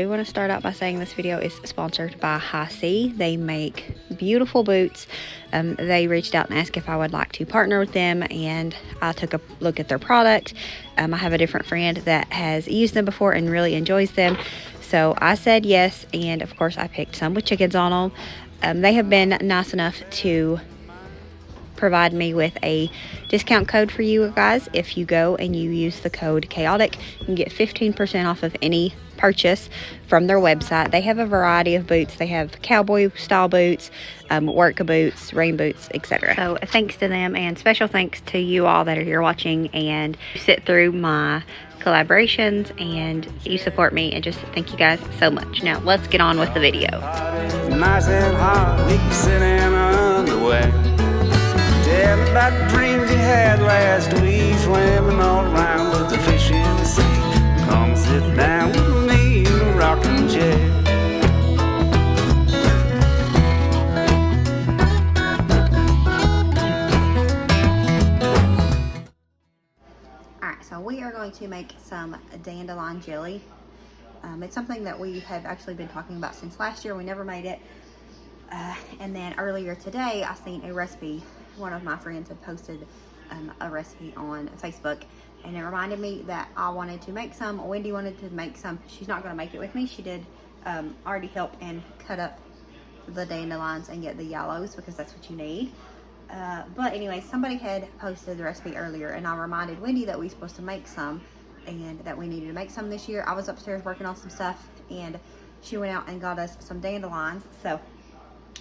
do want to start out by saying this video is sponsored by Hisea. They make beautiful boots. They reached out and asked if I would like to partner with them, and I took a look at their product. I have a different friend that has used them before and really enjoys them, so I said yes, and of course I picked some with chickens on them. They have been nice enough to provide me with a discount code for you guys. If you go and you use the code chaotic, you can get 15% off of any purchase from their website. They have a variety of boots. They have cowboy style boots, work boots, rain boots, etc. So thanks to them, and special thanks to you all that are here watching and sit through my collaborations and you support me, and just thank you guys so much. Now let's get on with the video. Nice and hot, we can sit in underwear. Tell me about the dreams you had last week, swimming all around with the fish in the sea. Come sit down with me in the rocking chair. Alright, so we are going to make some dandelion jelly. It's something that we have actually been talking about since last year. We never made it. And then earlier today, I seen a recipe. One of my friends had posted a recipe on Facebook, and it reminded me that I wanted to make some. Wendy wanted to make some. She's not going to make it with me. She did already help and cut up the dandelions and get the yellows, because that's what you need. But anyway, somebody had posted the recipe earlier, and I reminded Wendy that we were supposed to make some and that we needed to make some this year. I was upstairs working on some stuff, and she went out and got us some dandelions. So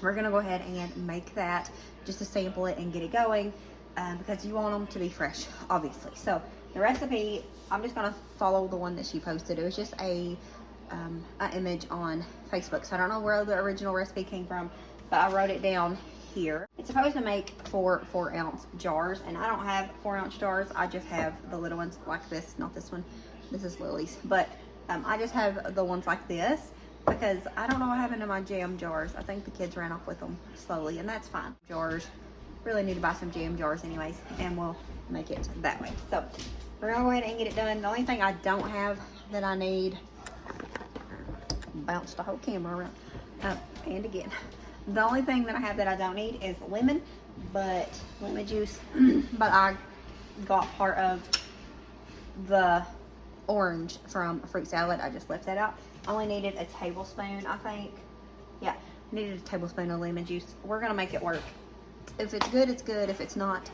we're going to go ahead and make that just to sample it and get it going, because you want them to be fresh, obviously. So the recipe, I'm just going to follow the one that she posted. It was just an image on Facebook, so I don't know where the original recipe came from, but I wrote it down here. It's supposed to make 4 4-ounce jars, and I don't have 4-ounce jars. I just have the little ones like this. Not this one, this is Lily's, but I just have the ones like this, because I don't know what happened to my jam jars. I think the kids ran off with them slowly, and that's fine. Jars, really need to buy some jam jars anyways, and we'll make it that way. So we're gonna go ahead and get it done. The only thing I don't have that I need, bounce the whole camera around, and again, the only thing that I have that I don't need is lemon juice, but I got part of the orange from a fruit salad. I just left that out. I only needed a tablespoon, I think. Yeah, needed a tablespoon of lemon juice. We're gonna make it work. If it's good, it's good. If it's not,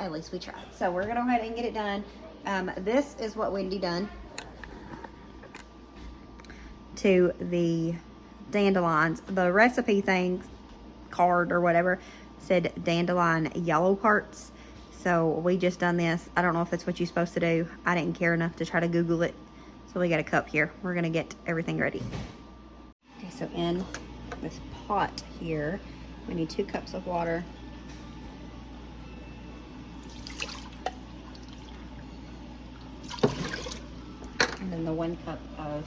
at least we tried. So we're gonna go ahead and get it done. This is what Wendy done to the dandelions. The recipe thing, card or whatever, said dandelion yellow parts. So we just done this. I don't know if that's what you're supposed to do. I didn't care enough to try to Google it. So we got a cup here. We're gonna get everything ready. Okay, so in this pot here, we need 2 cups of water. And then the 1 cup of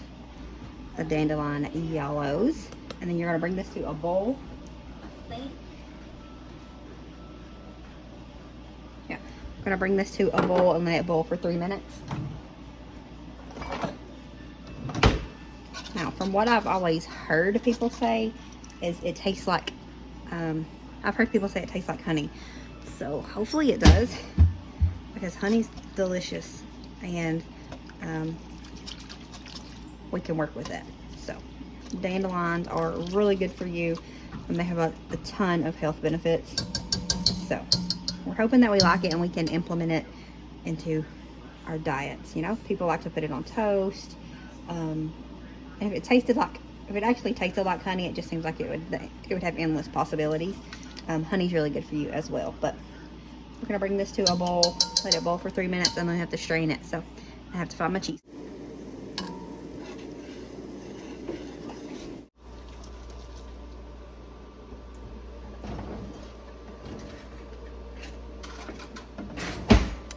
the dandelion yellows. And then you're gonna bring this to a bowl, I think. Yeah, we're gonna bring this to a bowl and let it boil for 3 minutes. Now, from what I've always heard people say, is it tastes like, I've heard people say it tastes like honey. So hopefully it does, because honey's delicious, and we can work with that. So dandelions are really good for you, and they have a ton of health benefits. So we're hoping that we like it and we can implement it into our diets. You know, people like to put it on toast. And if it actually tasted like honey, it just seems like it would have endless possibilities. Honey's really good for you as well. But we're gonna bring this to a bowl, let it boil for 3 minutes, and then I have to strain it. So I have to find my cheese.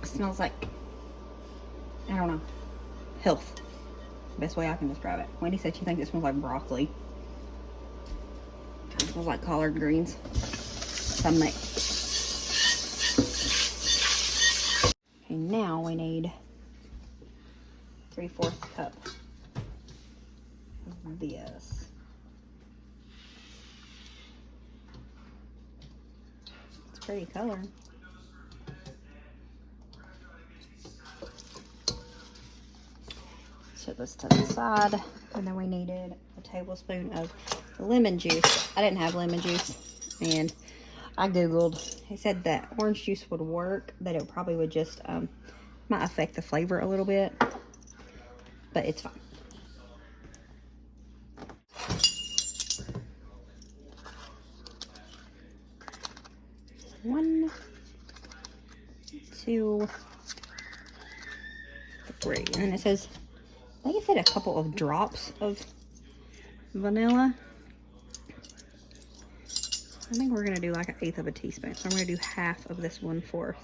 It smells like, I don't know, health. Best way I can describe it. Wendy said she thinks it smells like broccoli. It smells like collard greens. Some Okay, now we need 3/4 cup of this. It's pretty color. Set this to the side, and then we needed a tablespoon of lemon juice. I didn't have lemon juice, and I googled. It said that orange juice would work, but it probably would just might affect the flavor a little bit, but it's fine. One, two, three, and it says, I think it said a couple of drops of vanilla. I think we're gonna do like 1/8 of a teaspoon, so I'm gonna do half of this 1/4.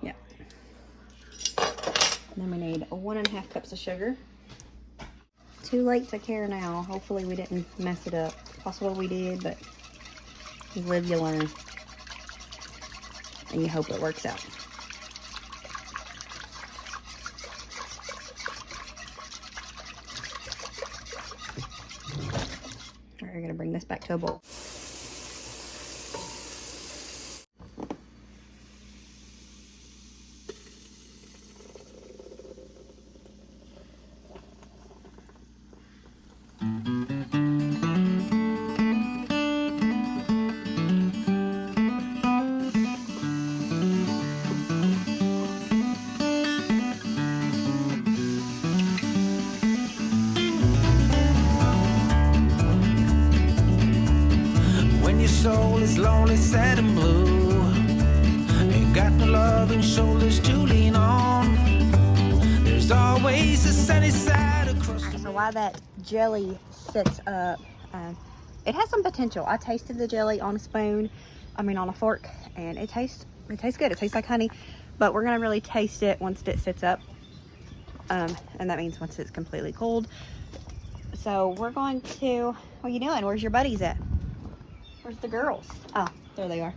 Yeah. And then we need 1.5 cups of sugar. Too late to care now. Hopefully we didn't mess it up. Possible we did, but you live, you learn. And you hope it works out. All right, we're gonna bring this back to a bowl. Soul is lonely, sad and blue. Ain't got no loving shoulders to lean on. There's always a sunny side across the road. So while that jelly sits up, it has some potential. I tasted the jelly on a spoon, on a fork, and it tastes good. It tastes like honey, but we're gonna really taste it once it sits up, and that means once it's completely cold. So we're going to, what are you doing? Where's your buddies at? Where's the girls? Oh, there they are.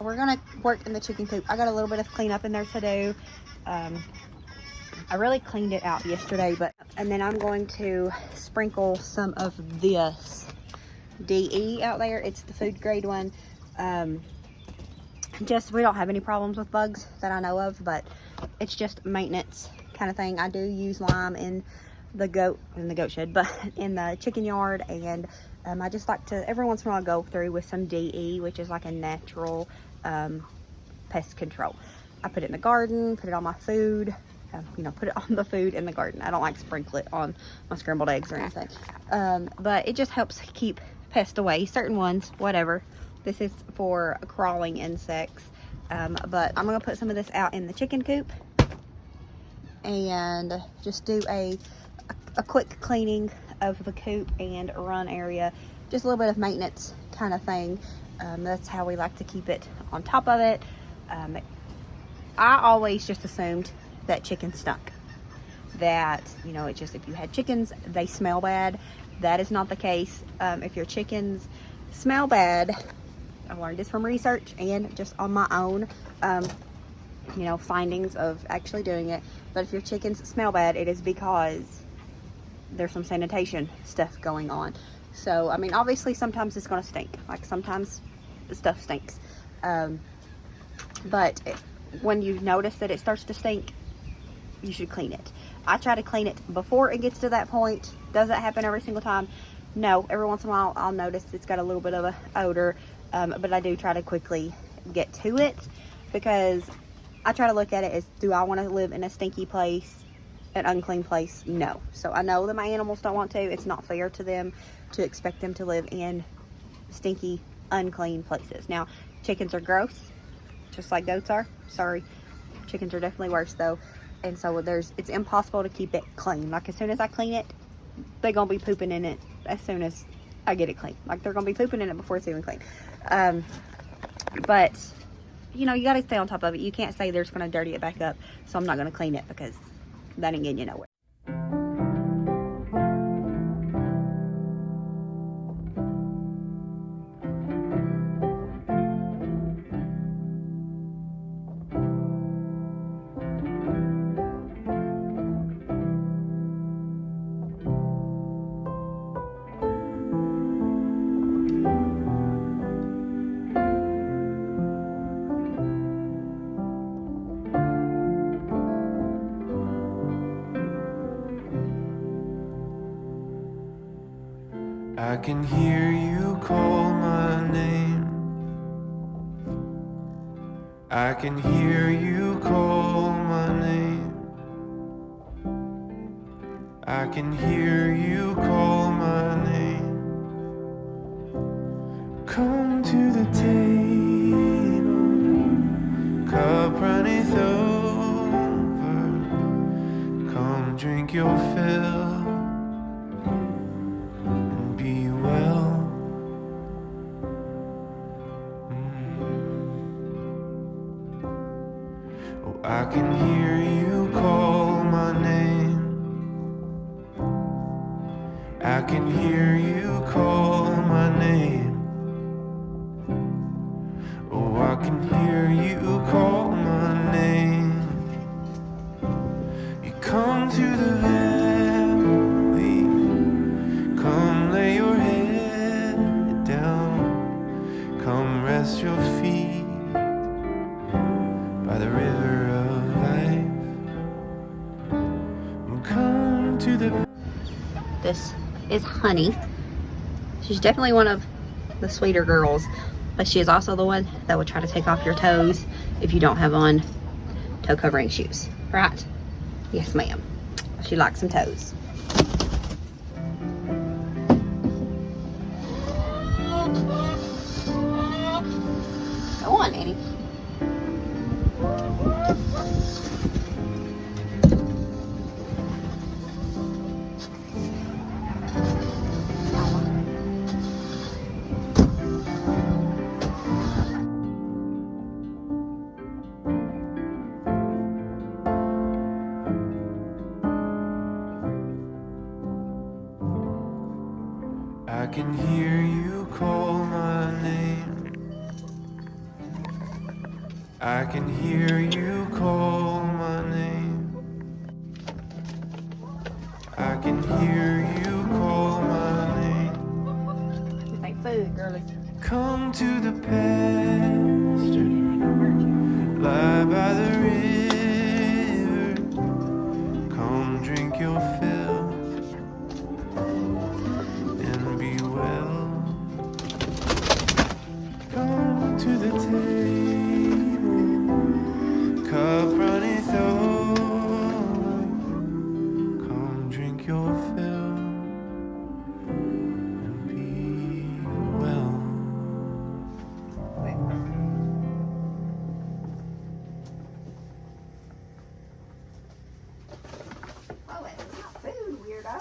We're gonna work in the chicken coop. I got a little bit of cleanup in there to do. I really cleaned it out yesterday, and then I'm going to sprinkle some of this DE out there. It's the food grade one. We don't have any problems with bugs that I know of, but it's just maintenance kind of thing. I do use lime in the goat shed, but in the chicken yard, and I just like to every once in a while go through with some DE, which is like a natural pest control. I put it in the garden, put it on my food, put it on the food in the garden. I don't like sprinkle it on my scrambled eggs or anything, but it just helps keep pests away, certain ones, whatever. This is for crawling insects, but I'm gonna put some of this out in the chicken coop and just do a quick cleaning of the coop and run area, just a little bit of maintenance kind of thing. That's how we like to keep it on top of it. I always just assumed that chicken stunk, that it's just if you had chickens they smell bad. That is not the case. If your chickens smell bad, I learned this from research and just on my own findings of actually doing it, but if your chickens smell bad, it is because there's some sanitation stuff going on. So obviously sometimes it's gonna stink, like sometimes the stuff stinks, but when you notice that it starts to stink, you should clean it. I try to clean it before it gets to that point. Does that happen every single time? No. Every once in a while I'll notice it's got a little bit of a odor, but I do try to quickly get to it, because I try to look at it as, do I want to live in a stinky place, an unclean place? No. So I know that my animals don't want to. It's not fair to them to expect them to live in stinky, unclean places. Now, chickens are gross, just like goats are. Sorry, chickens are definitely worse though. And so it's impossible to keep it clean. Like as soon as I clean it, they're gonna be pooping in it as soon as I get it clean. Like they're gonna be pooping in it before it's even clean. But you gotta stay on top of it. You can't say they're just gonna dirty it back up, so I'm not gonna clean it, because that ain't getting you nowhere. can hear you call my name. I can hear you call my name. I can hear you call my name. Come to the table, cup runneth over. Come drink your fill and be well. Oh, I can hear you call my name. I can hear you call my name. Oh, I can hear you call my name. You come to the valley, come lay your head down, come rest your feet by the river of life. Come to the... This is Honey. She's definitely one of the sweeter girls, but she is also the one that would try to take off your toes if you don't have on toe covering shoes, right? Yes, ma'am. She likes some toes. Go on, Annie. I can hear you call my name. I can hear you call my name. I can hear you call my name. Just like food, girlie. Come to the pasture, lie by the river. Come drink your fill and be well. Come to the table, cup runneth over. Come drink your fill and be well. Oh, it's not food, weirdo.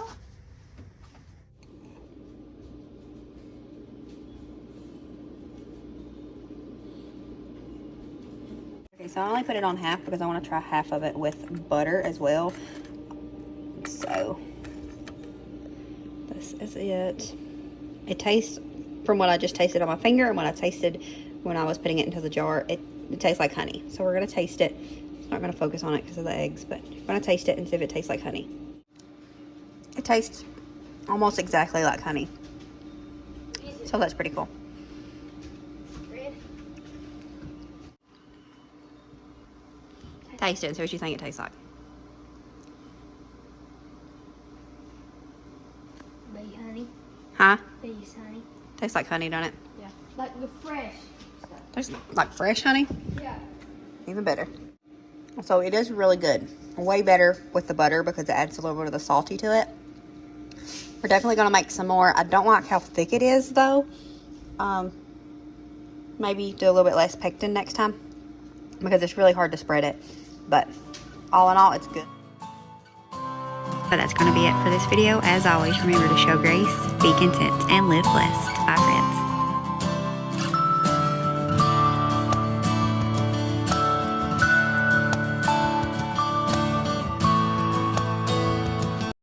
Okay, so I only put it on half because I want to try half of it with butter as well. So this is it. It tastes, from what I just tasted on my finger and what I tasted when I was putting it into the jar, it tastes like honey. So we're going to taste it. I'm not going to focus on it because of the eggs, but we're going to taste it and see if it tastes like honey. It tastes almost exactly like honey. So that's pretty cool. Taste it and see what you think it tastes like. Bee honey. Huh? Bees honey. Tastes like honey, don't it? Yeah. Like the fresh stuff. Tastes like fresh honey? Yeah. Even better. So it is really good. Way better with the butter because it adds a little bit of the salty to it. We're definitely going to make some more. I don't like how thick it is though. Maybe do a little bit less pectin next time because it's really hard to spread it. But all in all, it's good. So that's going to be it for this video. As always, remember to show grace, be content, and live blessed. Bye, friends.